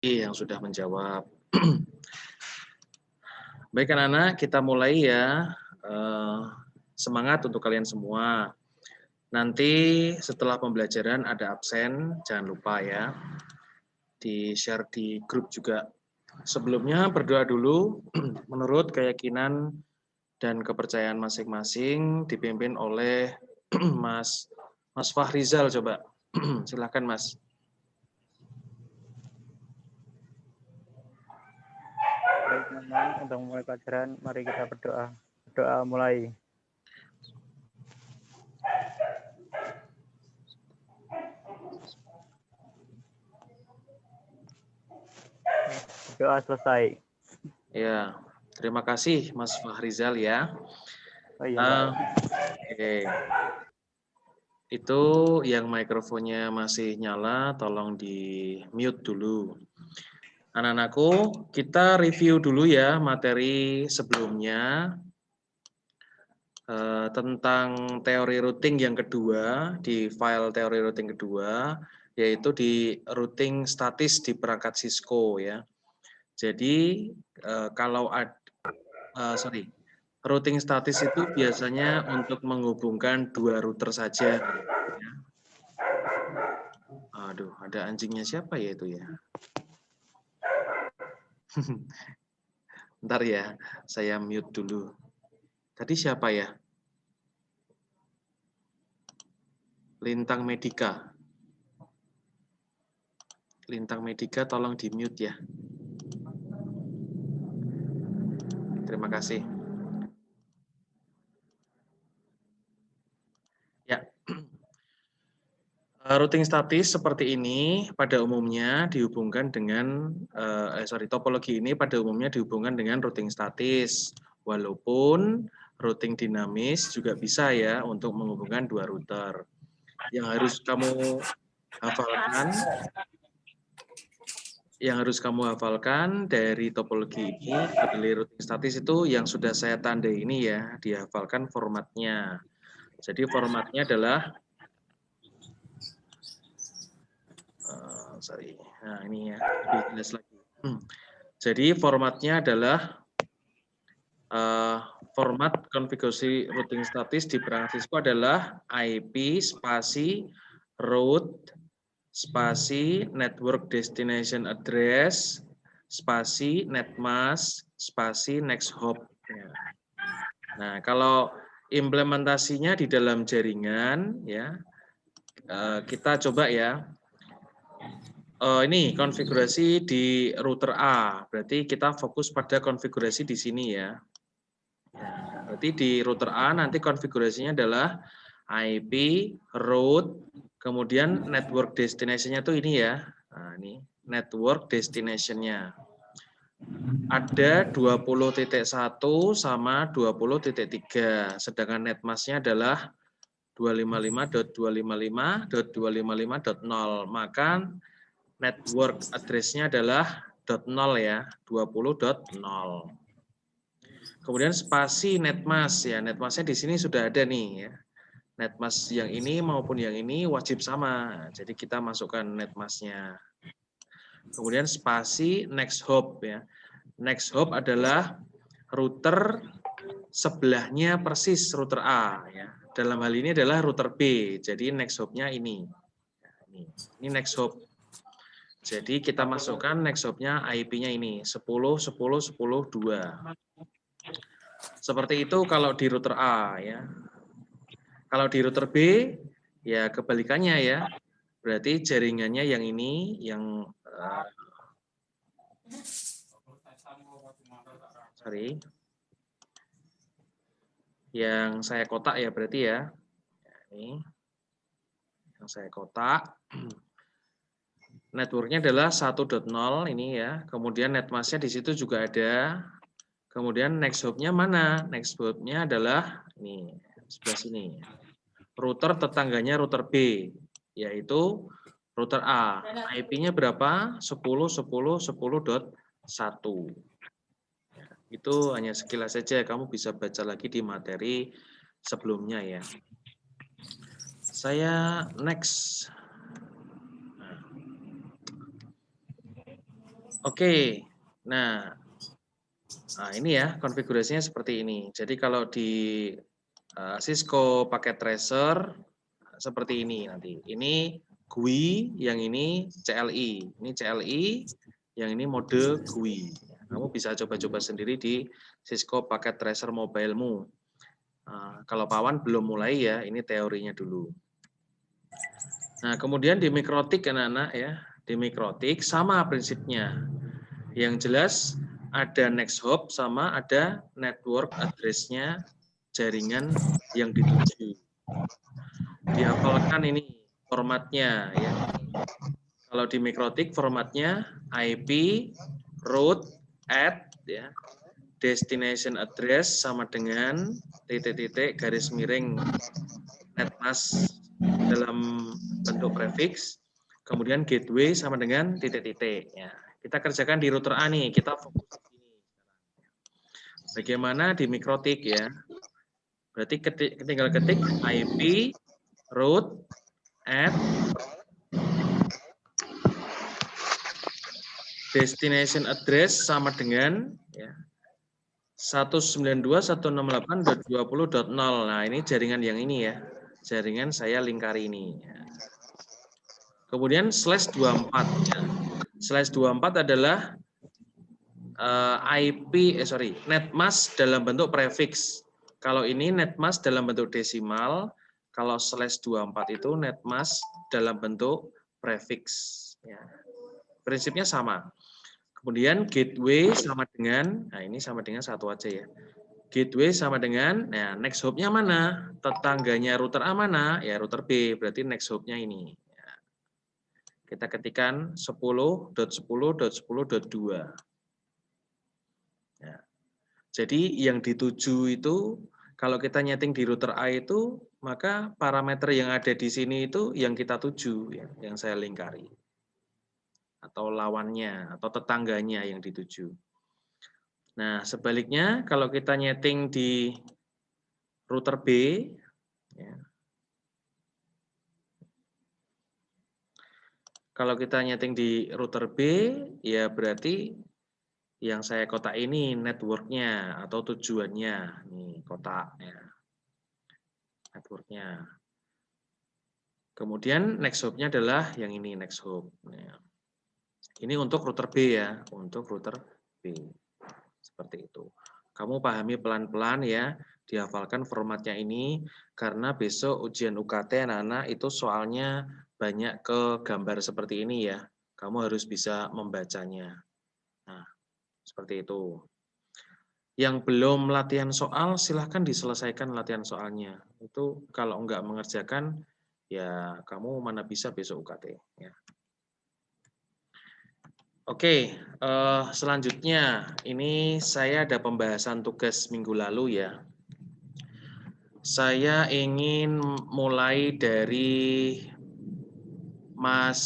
yang sudah menjawab. Baik anak-anak, kita mulai ya. Semangat untuk kalian semua. Nanti setelah pembelajaran ada absen, jangan lupa ya. Di-share di grup juga. Sebelumnya berdoa dulu menurut keyakinan dan kepercayaan masing-masing dipimpin oleh Mas Fahrizal coba. Silakan Mas. Baik teman-teman, untuk mulai pelajaran mari kita berdoa. Berdoa mulai. Berdoa selesai. Ya, terima kasih Mas Fahrizal ya. Oh iya. Oke. Itu yang mikrofonnya masih nyala, tolong di mute dulu. Anak-anakku, kita review dulu ya materi sebelumnya tentang teori routing yang kedua, di file teori routing kedua, yaitu di routing statis di perangkat Cisco ya. Jadi kalau routing statis itu biasanya untuk menghubungkan dua router saja. Ya. Aduh, ada anjingnya siapa ya itu ya? Bentar ya, saya mute dulu. Tadi siapa ya? Lintang Medika. Lintang Medika tolong di mute ya. Terima kasih. Ya. Routing statis seperti ini pada umumnya dihubungkan dengan topologi ini pada umumnya dihubungkan dengan routing statis. Walaupun routing dinamis juga bisa ya untuk menghubungkan dua router. Yang harus kamu hafalkan dari topologi ini, dari routing statis itu yang sudah saya tandai ini ya, dihafalkan formatnya. Jadi formatnya adalah nah ini ya, lebih jelas lagi. Jadi formatnya adalah format konfigurasi routing statis di perangkat Cisco adalah IP spasi route spasi network destination address spasi netmask spasi next hop. Nah, kalau implementasinya di dalam jaringan ya kita coba ya. Ini konfigurasi di router A, berarti kita fokus pada konfigurasi di sini ya. Berarti di router A nanti konfigurasinya adalah IP, route, kemudian network destination-nya tuh ini ya. Nah, ini network destination-nya. Ada 20.1 sama 20.3, sedangkan netmask-nya adalah 255.255.255.0. Maka network address-nya adalah .0 ya, 20.0. Kemudian spasi netmask ya, netmask-nya di sini sudah ada nih ya. Netmask yang ini maupun yang ini wajib sama. Jadi kita masukkan netmask-nya. Kemudian spasi next hop ya. Next hop adalah router sebelahnya persis router A ya. Dalam hal ini adalah router B. Jadi next hop-nya ini. Ini next hop. Jadi kita masukkan next hop-nya IP-nya ini 10 10 10 2. Seperti itu kalau di router A ya. Kalau di router B ya kebalikannya ya. Berarti jaringannya yang ini yang yang saya kotak ya berarti ya. Ini yang saya kotak. Networknya adalah 1.0 ini ya. Kemudian netmask-nya di situ juga ada. Kemudian next hop-nya mana? Next hop-nya adalah ini sebelah sini. Router tetangganya router B, yaitu router A. IP-nya berapa? 10 10 10.1. Itu hanya sekilas saja, kamu bisa baca lagi di materi sebelumnya ya. Saya next. Oke, nah ini ya konfigurasinya seperti ini. Jadi kalau di Cisco paket tracer seperti ini nanti. Ini GUI, yang ini CLI. Ini CLI, yang ini mode GUI. Kamu bisa coba-coba sendiri di Cisco paket tracer mobilemu. Kalau Pawan belum mulai ya, ini teorinya dulu. Nah, kemudian di mikrotik anak-anak ya, di mikrotik sama prinsipnya. Yang jelas ada next hop sama ada network address-nya jaringan yang dituju. Dihafalkan ini formatnya ya. Kalau di mikrotik formatnya IP, route, add ya. Destination address sama dengan titik-titik garis miring netmask dalam bentuk prefix, kemudian gateway sama dengan titik-titik ya. Kita kerjakan di router A nih, kita fokus di sini. Bagaimana di mikrotik ya? Berarti tinggal ketik IP, route, add, destination address sama dengan ya, 192.168.20.0. Nah, ini jaringan yang ini ya. Jaringan saya lingkari ini. Kemudian /24 ya. /24 adalah netmask dalam bentuk prefix. Kalau ini netmask dalam bentuk desimal, kalau /24 itu netmask dalam bentuk prefix ya. Prinsipnya sama. Kemudian gateway sama dengan, nah ini sama dengan satu aja ya. Gateway sama dengan, nah next hop-nya mana? Tetangganya router A mana? Ya router B, berarti next hop-nya ini. Ya. Kita ketikkan 10.10.10.2. Ya. Jadi yang dituju itu, kalau kita nyeting di router A itu, maka parameter yang ada di sini itu yang kita tuju, ya, yang saya lingkari. Atau lawannya, atau tetangganya yang dituju. Nah, sebaliknya kalau kita nyeting di router B, ya, kalau kita nyeting di router B, ya berarti yang saya kotak ini networknya atau tujuannya, nih kotak ya, networknya. Kemudian next hop-nya adalah yang ini next hop. Nah, ini untuk router B ya, untuk router B. Seperti itu. Kamu pahami pelan-pelan ya, dihafalkan formatnya ini, karena besok ujian UKT anak-anak itu soalnya banyak ke gambar seperti ini ya. Kamu harus bisa membacanya. Nah, seperti itu. Yang belum latihan soal, silahkan diselesaikan latihan soalnya. Itu kalau enggak mengerjakan, ya kamu mana bisa besok UKT. Ya. Oke, selanjutnya ini saya ada pembahasan tugas minggu lalu ya. Saya ingin mulai dari Mas,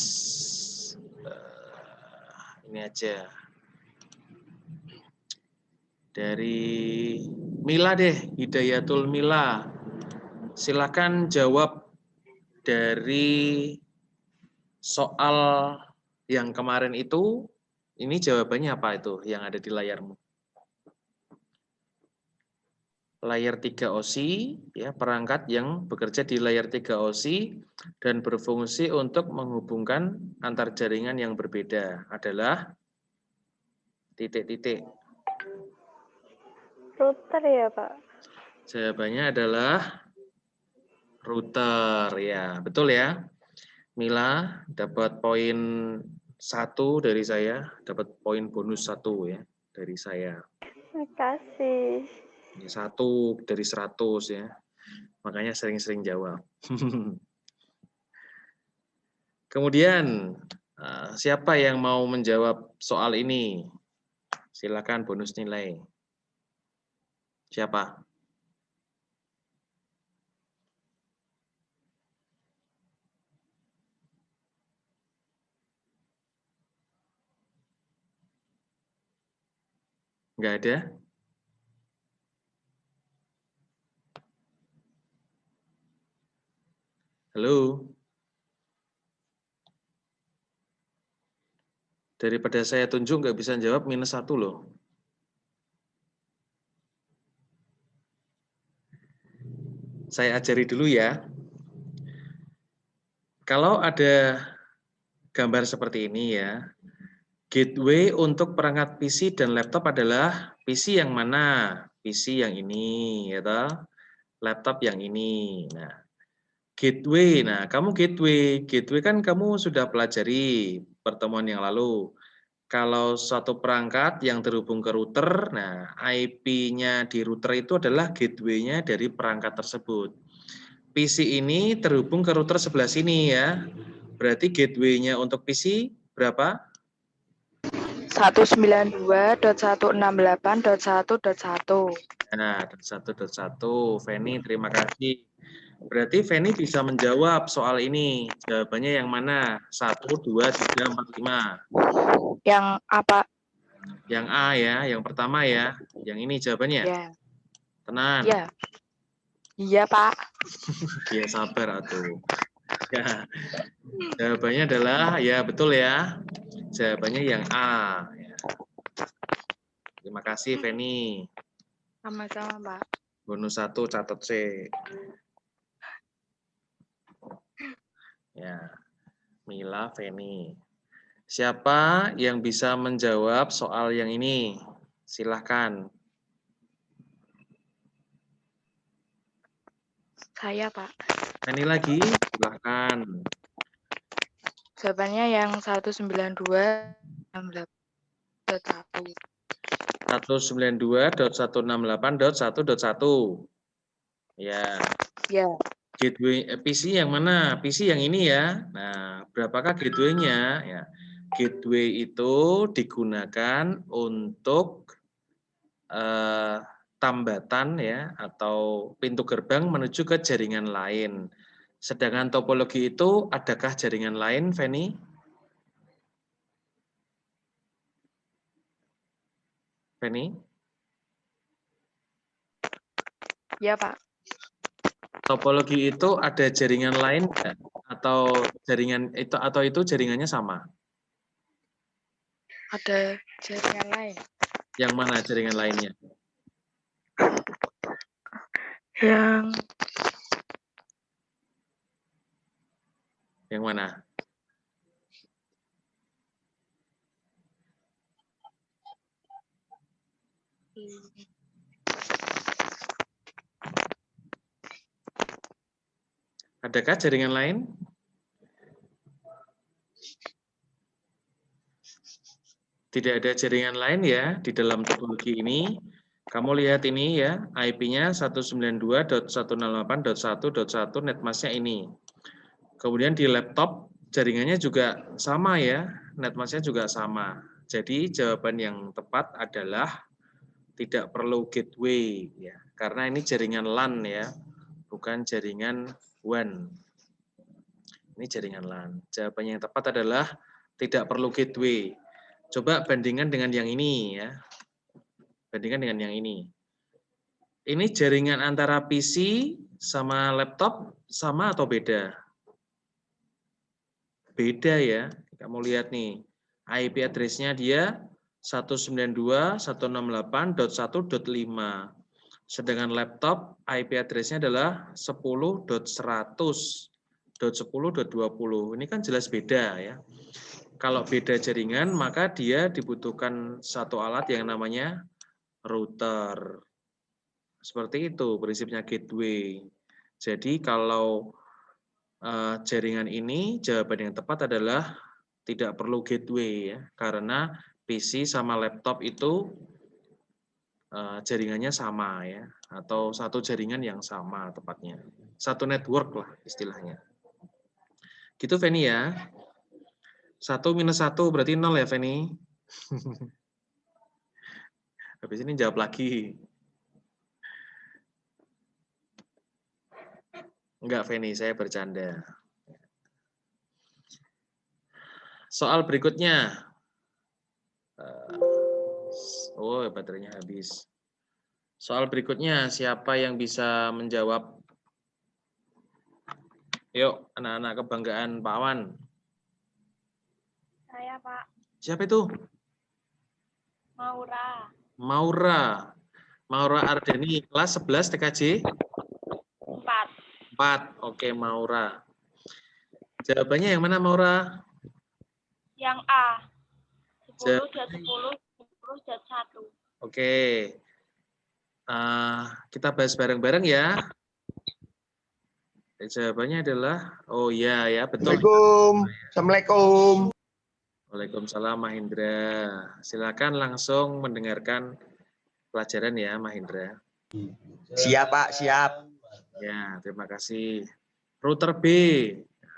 ini aja, dari Mila deh, Hidayatul Mila. Silakan jawab dari soal yang kemarin itu. Ini jawabannya apa itu yang ada di layarmu? Layar 3 osi, ya, perangkat yang bekerja di layar 3 osi dan berfungsi untuk menghubungkan antar jaringan yang berbeda adalah titik-titik. Router ya, Pak? Jawabannya adalah router, ya, betul ya. Mila dapat poin 1 dari saya, dapat poin bonus 1 ya dari saya. Makasih. 1 dari 100 ya. Makanya sering-sering jawab. Kemudian, siapa yang mau menjawab soal ini? Silakan bonus nilai. Siapa? Enggak ada? Halo? Daripada saya tunjuk nggak bisa jawab -1 loh. Saya ajari dulu ya. Kalau ada gambar seperti ini ya, gateway untuk perangkat PC dan laptop adalah PC yang mana? PC yang ini, ya toh? Laptop yang ini. Nah, gateway. Nah, kamu gateway kan kamu sudah pelajari pertemuan yang lalu. Kalau suatu perangkat yang terhubung ke router, nah IP-nya di router itu adalah gateway-nya dari perangkat tersebut. PC ini terhubung ke router sebelah sini ya. Berarti gateway-nya untuk PC berapa? 192.168.1.1. Nah, 1.1. Feni, terima kasih. Berarti Feni bisa menjawab soal ini. Jawabannya yang mana? 1, 2, 3, 4, 5. Yang apa? Yang A ya, yang pertama ya. Yang ini jawabannya. Ya. Tenang. Ya. Iya, Pak. Ya, sabar atuh. Ya. Jawabannya adalah, ya betul ya. Jawabannya yang A. Ya. Terima kasih Feni. Sama-sama, Pak. Bonus 1 catat C. Ya, Mila, Feni. Siapa yang bisa menjawab soal yang ini? Silahkan. Saya, Pak. Feni lagi, silahkan. Jawabannya yang 192.1. 192.168.1.1. Ya. Ya. Gateway PC yang mana? PC yang ini ya. Nah, berapakah gateway-nya? Ya. Gateway itu digunakan untuk tambatan ya atau pintu gerbang menuju ke jaringan lain. Sedangkan topologi itu adakah jaringan lain, Feni? Feni? Ya, Pak. Topologi itu ada jaringan lain enggak? Atau jaringan itu jaringannya sama? Ada jaringan lain. Yang mana jaringan lainnya? Yang mana? Adakah jaringan lain? Tidak ada jaringan lain ya di dalam topologi ini. Kamu lihat ini ya, IP-nya 192.168.1.1 netmask-nya ini. Kemudian di laptop jaringannya juga sama ya, netmask-nya juga sama. Jadi jawaban yang tepat adalah tidak perlu gateway ya, karena ini jaringan LAN ya, bukan jaringan WAN. Ini jaringan LAN. Jawabannya yang tepat adalah tidak perlu gateway. Coba bandingkan dengan yang ini ya. Bandingkan dengan yang ini. Ini jaringan antara PC sama laptop sama atau beda? Beda ya. Kamu lihat nih. IP address-nya dia 192.168.1.5. Sedangkan laptop IP address-nya adalah 10.100.10.20. Ini kan jelas beda ya. Kalau beda jaringan, maka dia dibutuhkan satu alat yang namanya router. Seperti itu prinsipnya gateway. Jadi kalau jaringan ini, jawaban yang tepat adalah tidak perlu gateway ya, karena PC sama laptop itu jaringannya sama ya, atau satu jaringan yang sama tepatnya. Satu network lah istilahnya. Gitu Feni ya. 1 minus 1 berarti 0 ya Feni. Habis ini jawab lagi. Enggak Feni, saya bercanda. Soal berikutnya. Oh, baterainya habis. Soal berikutnya, siapa yang bisa menjawab? Yuk, anak-anak kebanggaan Pak Wan. Saya, Pak. Siapa itu? Maura. Maura. Maura Ardeni, kelas 11 TKJ? 4. 4. Oke, Maura. Jawabannya yang mana, Maura? Yang A. 10 dan Jawabannya- 10, 10 dan 1. Oke. Kita bahas bareng-bareng ya. Jawabannya adalah, oh iya ya, betul. Assalamualaikum. Waalaikumsalam, Mahendra. Silakan langsung mendengarkan pelajaran ya, Mahendra. Siap, Pak, siap. Ya, terima kasih. Router B.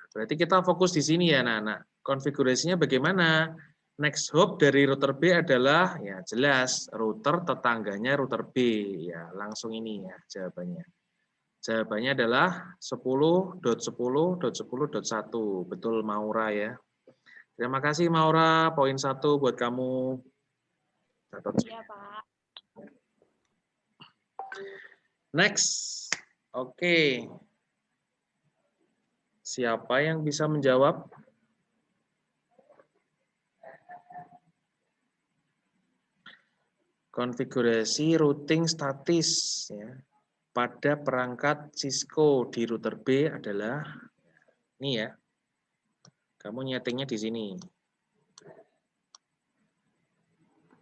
Berarti kita fokus di sini ya, anak-anak. Konfigurasinya bagaimana? Next hop dari router B adalah, ya jelas, router tetangganya router B. Ya, langsung ini ya jawabannya. Jawabannya adalah 10.10.10.1. Betul, Maura ya. Terima kasih, Maura. Poin 1 buat kamu. Iya, Pak. Next. Oke. Siapa yang bisa menjawab? Konfigurasi routing statis ya, pada perangkat Cisco di router B adalah ini ya. Kamu nyetingnya di sini.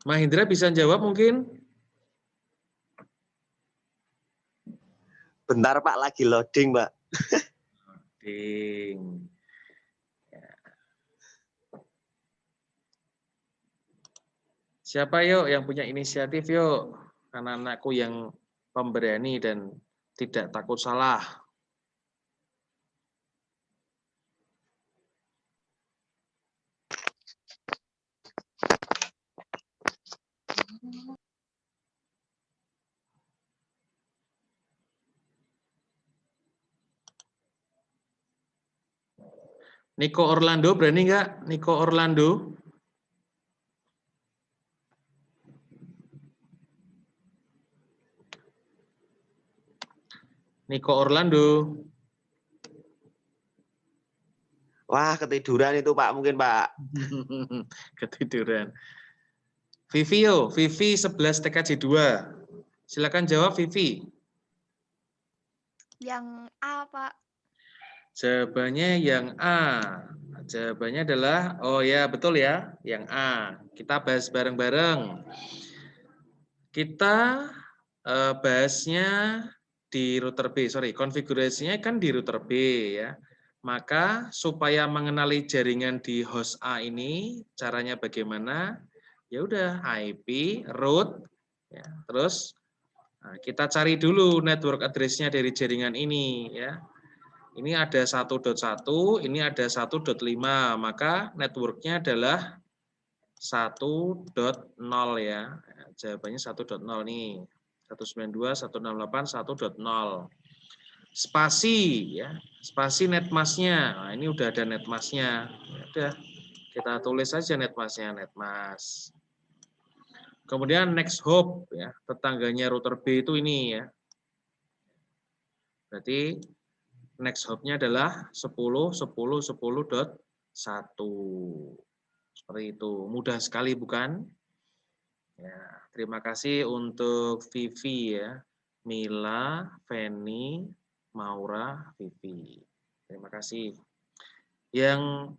Mahendra bisa jawab mungkin? Bentar, Pak, lagi loading, Pak. Ding. Siapa yuk yang punya inisiatif yuk? Anak-anakku yang pemberani dan tidak takut salah. Niko Orlando berani nggak? Niko Orlando? Niko Orlando. Wah, ketiduran itu, Pak, mungkin, Pak. Ketiduran. Vivi yo, Vivi 11 TKJ 2. Silakan jawab Vivi. Yang A, Pak. Jawabannya yang A. Jawabannya adalah, oh ya betul ya, yang A. Kita bahas bareng-bareng. Kita bahasnya di router B, konfigurasinya kan di router B ya. Maka supaya mengenali jaringan di host A ini, caranya bagaimana? Ya udah IP, root, ya. Terus kita cari dulu network address-nya dari jaringan ini ya. Ini ada 1.1, ini ada 1.5, maka networknya adalah 1.0 ya. Jawabannya 1.0 nih. 192, 168, 1.0. Spasi ya, spasi netmasknya. Nah, ini udah ada netmasknya. Ya udah, kita tulis saja netmasknya, netmas. Kemudian next hop ya, tetangganya router B itu ini ya. Berarti next hop-nya adalah 10.10.10.1. Seperti itu. Mudah sekali bukan? Ya, terima kasih untuk Vivi ya. Mila, Feni, Maura, Vivi. Terima kasih. Yang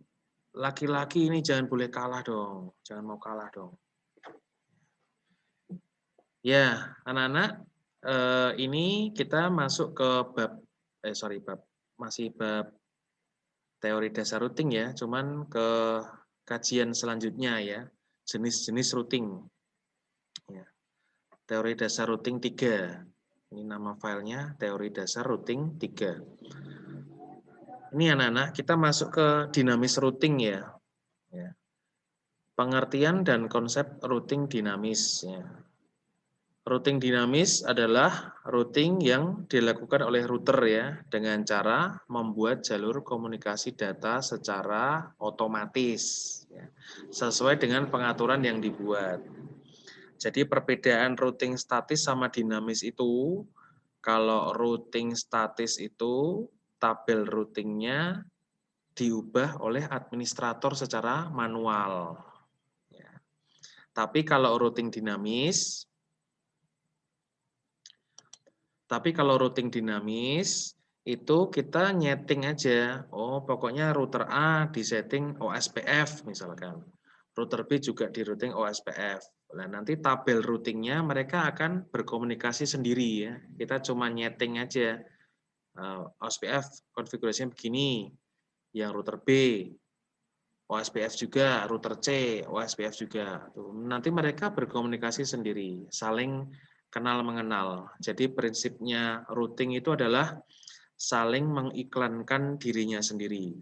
laki-laki ini jangan boleh kalah dong. Jangan mau kalah dong. Ya, anak-anak, ini kita masuk ke masih bab teori dasar routing ya, cuman ke kajian selanjutnya ya, jenis-jenis routing. Ya. Teori dasar routing 3. Ini nama filenya, teori dasar routing 3. Ini anak-anak, kita masuk ke dinamis routing ya. Pengertian dan konsep routing dinamis. Ya. Routing dinamis adalah routing yang dilakukan oleh router ya dengan cara membuat jalur komunikasi data secara otomatis ya, sesuai dengan pengaturan yang dibuat. Jadi perbedaan routing statis sama dinamis itu, kalau routing statis itu tabel routingnya diubah oleh administrator secara manual. Tapi kalau routing dinamis, itu kita nyeting aja. Oh, pokoknya router A di setting OSPF misalkan. Router B juga di routing OSPF. Nah, nanti tabel routingnya mereka akan berkomunikasi sendiri ya. Kita cuma nyeting aja. OSPF konfigurasinya begini. Yang router B, OSPF juga, router C, OSPF juga. Nanti mereka berkomunikasi sendiri, saling kenal mengenal. Jadi prinsipnya routing itu adalah saling mengiklankan dirinya sendiri.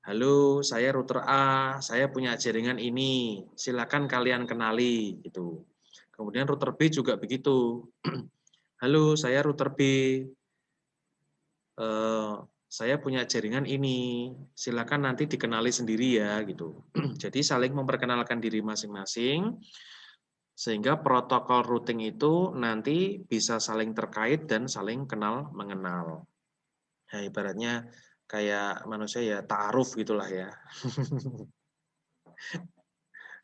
Halo, saya router A, saya punya jaringan ini, silakan kalian kenali gitu. Kemudian router B juga begitu. Halo, saya router B, saya punya jaringan ini, silakan nanti dikenali sendiri ya gitu. Jadi saling memperkenalkan diri masing-masing, sehingga protokol routing itu nanti bisa saling terkait dan saling kenal mengenal. Ya, ibaratnya kayak manusia ya ta'aruf gitulah ya.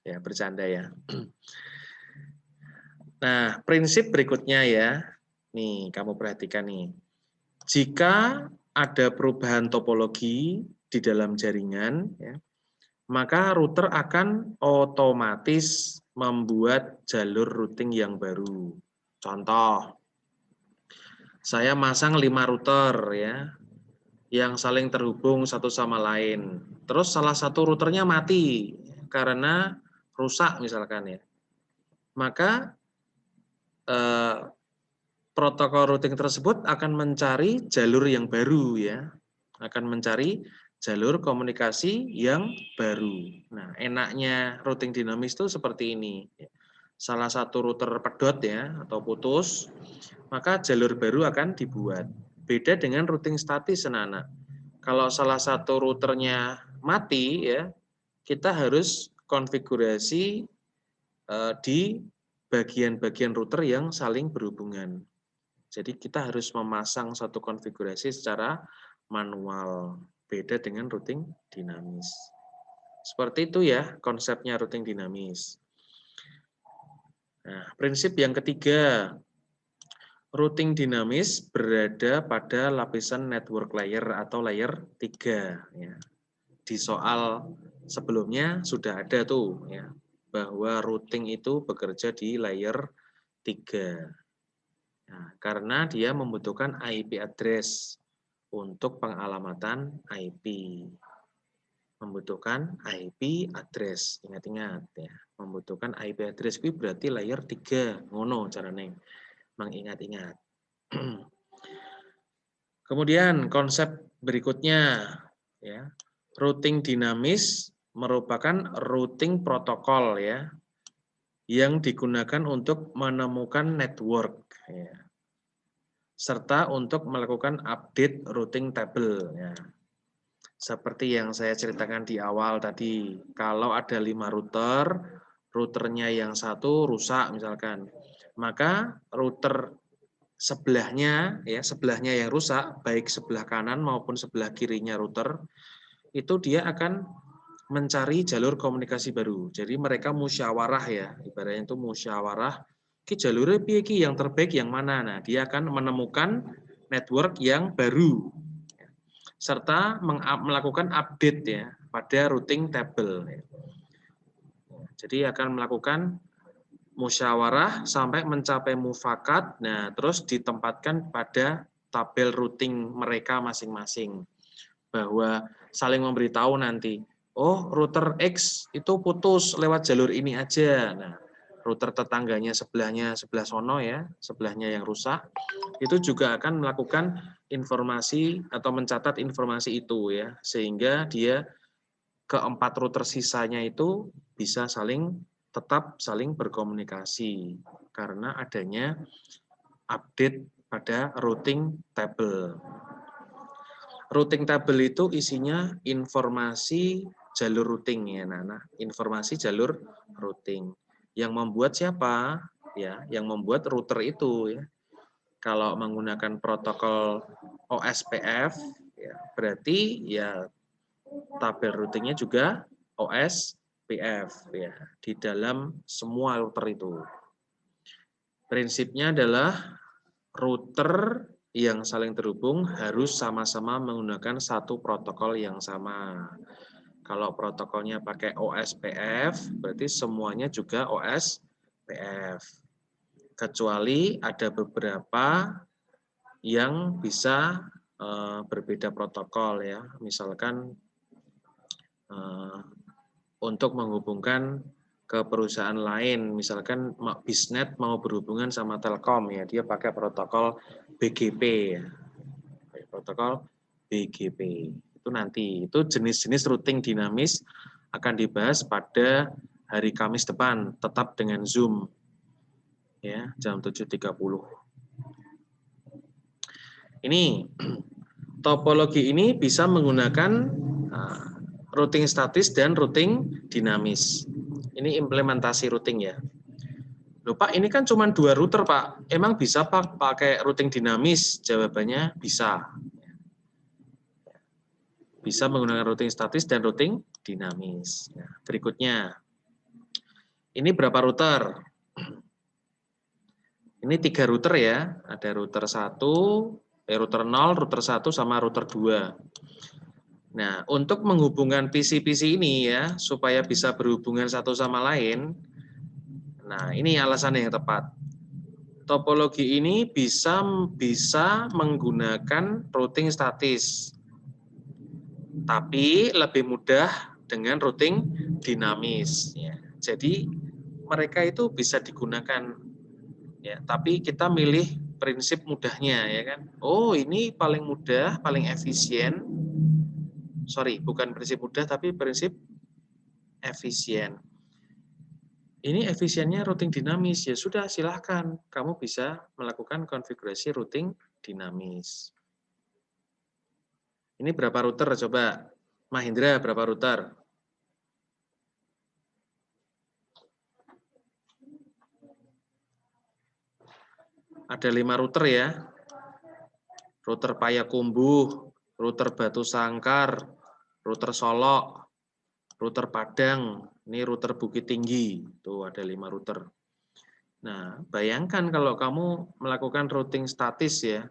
Ya, bercanda ya. Nah, prinsip berikutnya ya. Nih, kamu perhatikan nih. Jika ada perubahan topologi di dalam jaringan, ya, maka router akan otomatis membuat jalur routing yang baru. Contoh, saya masang 5 router ya, yang saling terhubung satu sama lain. Terus salah satu routernya mati karena rusak misalkan ya. Maka protokol routing tersebut akan mencari jalur yang baru ya. Akan mencari jalur komunikasi yang baru. Nah, enaknya routing dinamis itu seperti ini. Salah satu router pedot ya atau putus, maka jalur baru akan dibuat. Beda dengan routing statis anak-anak. Kalau salah satu routernya mati ya, kita harus konfigurasi di bagian-bagian router yang saling berhubungan. Jadi kita harus memasang satu konfigurasi secara manual. Beda dengan routing dinamis. Seperti itu ya konsepnya routing dinamis. Nah, prinsip yang ketiga, routing dinamis berada pada lapisan network layer atau layer 3. Ya. Di soal sebelumnya sudah ada tuh ya, bahwa routing itu bekerja di layer 3. Nah, karena dia membutuhkan IP address untuk pengalamatan IP. Membutuhkan IP address, ingat-ingat ya. Membutuhkan IP address itu berarti layer 3. Ngono carane mengingat-ingat. Kemudian konsep berikutnya ya. Routing dinamis merupakan routing protokol ya yang digunakan untuk menemukan network ya, serta untuk melakukan update routing table ya. Seperti yang saya ceritakan di awal tadi, kalau ada 5 router, routernya yang satu rusak misalkan, maka router sebelahnya ya, sebelahnya yang rusak, baik sebelah kanan maupun sebelah kirinya router, itu dia akan mencari jalur komunikasi baru. Jadi mereka musyawarah ya, ibaratnya itu musyawarah, ki jalurnya piye ki yang terbaik yang mana. Nah, dia akan menemukan network yang baru serta melakukan update ya pada routing table. Jadi akan melakukan musyawarah sampai mencapai mufakat, nah terus ditempatkan pada tabel routing mereka masing-masing. Bahwa saling memberitahu nanti, oh router X itu putus lewat jalur ini aja. Nah, router tetangganya sebelah sono ya, sebelahnya yang rusak, itu juga akan melakukan informasi atau mencatat informasi itu ya, sehingga dia keempat router sisanya itu bisa tetap saling berkomunikasi karena adanya update pada routing table. Routing table itu isinya informasi jalur routing ya, Nana. Informasi jalur routing. Yang membuat siapa? Ya, yang membuat router itu ya. Kalau menggunakan protokol OSPF ya, berarti ya tabel routingnya juga OSPF. PF ya di dalam semua router itu. Prinsipnya adalah router yang saling terhubung harus sama-sama menggunakan satu protokol yang sama. Kalau protokolnya pakai OSPF, berarti semuanya juga OSPF. Kecuali ada beberapa yang bisa berbeda protokol ya. Misalkan untuk menghubungkan ke perusahaan lain, misalkan Bisnet mau berhubungan sama Telkom ya, dia pakai protokol BGP ya. Protokol BGP. Itu nanti, itu jenis-jenis routing dinamis akan dibahas pada hari Kamis depan, tetap dengan Zoom. Ya, jam 7.30. Ini topologi ini bisa menggunakan routing statis dan routing dinamis. Ini implementasi routing ya. Loh Pak, ini kan cuma 2 router Pak. Emang bisa Pak pakai routing dinamis? Jawabannya bisa. Bisa menggunakan routing statis dan routing dinamis. Ya, berikutnya, ini berapa router? Ini 3 router ya. Ada router 1, router 0, router 1 sama router 2. Nah, untuk menghubungkan PC-PC ini ya, supaya bisa berhubungan satu sama lain, nah ini alasannya yang tepat. Topologi ini bisa menggunakan routing statis, tapi lebih mudah dengan routing dinamis. Ya. Jadi mereka itu bisa digunakan, ya. Tapi kita milih prinsip mudahnya, ya kan? Oh, ini paling mudah, paling efisien. Sorry, bukan prinsip mudah, tapi prinsip efisien. Ini efisiennya routing dinamis, ya sudah silahkan. Kamu bisa melakukan konfigurasi routing dinamis. Ini berapa router coba? Mahindra berapa router? Ada 5 router ya. Router Payakumbuh, router Batu Sangkar, router Solok, router Padang, ini router Bukit Tinggi, tuh ada 5 router. Nah, bayangkan kalau kamu melakukan routing statis ya,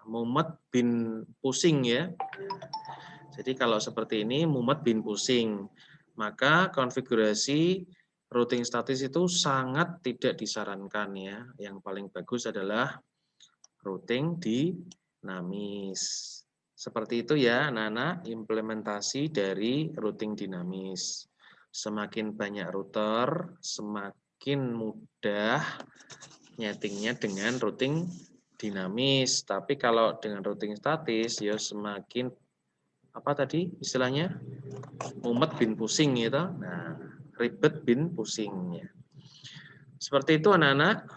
mumet bin pusing ya. Jadi kalau seperti ini, mumet bin pusing, maka konfigurasi routing statis itu sangat tidak disarankan ya. Yang paling bagus adalah routing dinamis. Seperti itu ya anak-anak, implementasi dari routing dinamis. Semakin banyak router, semakin mudah nyetingnya dengan routing dinamis. Tapi kalau dengan routing statis, ya semakin apa tadi istilahnya? Mumet bin pusing gitu. Nah, ribet bin pusing ya. Seperti itu anak-anak.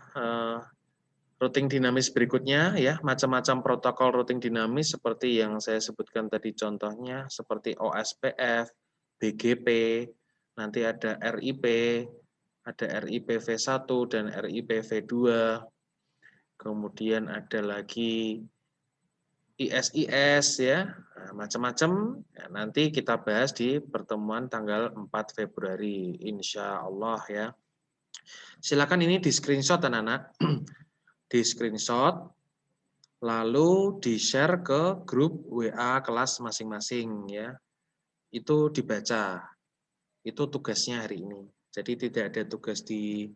Routing dinamis berikutnya ya, macam-macam protokol routing dinamis seperti yang saya sebutkan tadi contohnya, seperti OSPF, BGP, nanti ada RIP V1 dan RIP V2, kemudian ada lagi ISIS ya, macam-macam. Ya, nanti kita bahas di pertemuan tanggal 4 Februari, insya Allah ya. Silakan ini di screenshot anak-anak. Di screenshot, lalu di-share ke grup WA kelas masing-masing ya. Itu dibaca. Itu tugasnya hari ini. Jadi tidak ada tugas di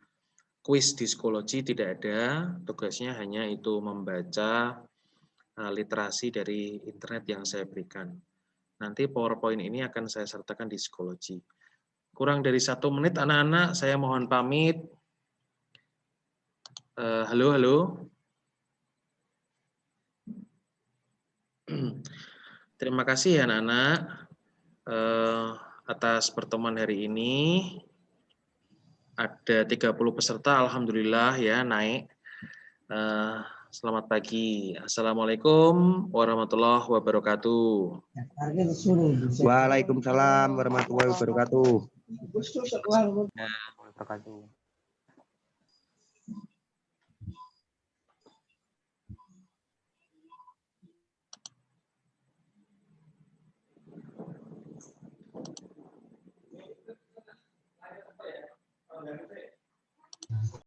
kuis di psikologi, tidak ada. Tugasnya hanya itu membaca literasi dari internet yang saya berikan. Nanti PowerPoint ini akan saya sertakan di psikologi. Kurang dari 1 menit anak-anak, saya mohon pamit. Halo. Terima kasih ya anak-anak atas pertemuan hari ini. Ada 30 peserta, alhamdulillah ya naik. Selamat pagi. Assalamualaikum warahmatullahi wabarakatuh. Waalaikumsalam warahmatullahi wabarakatuh. Wabarakatuh.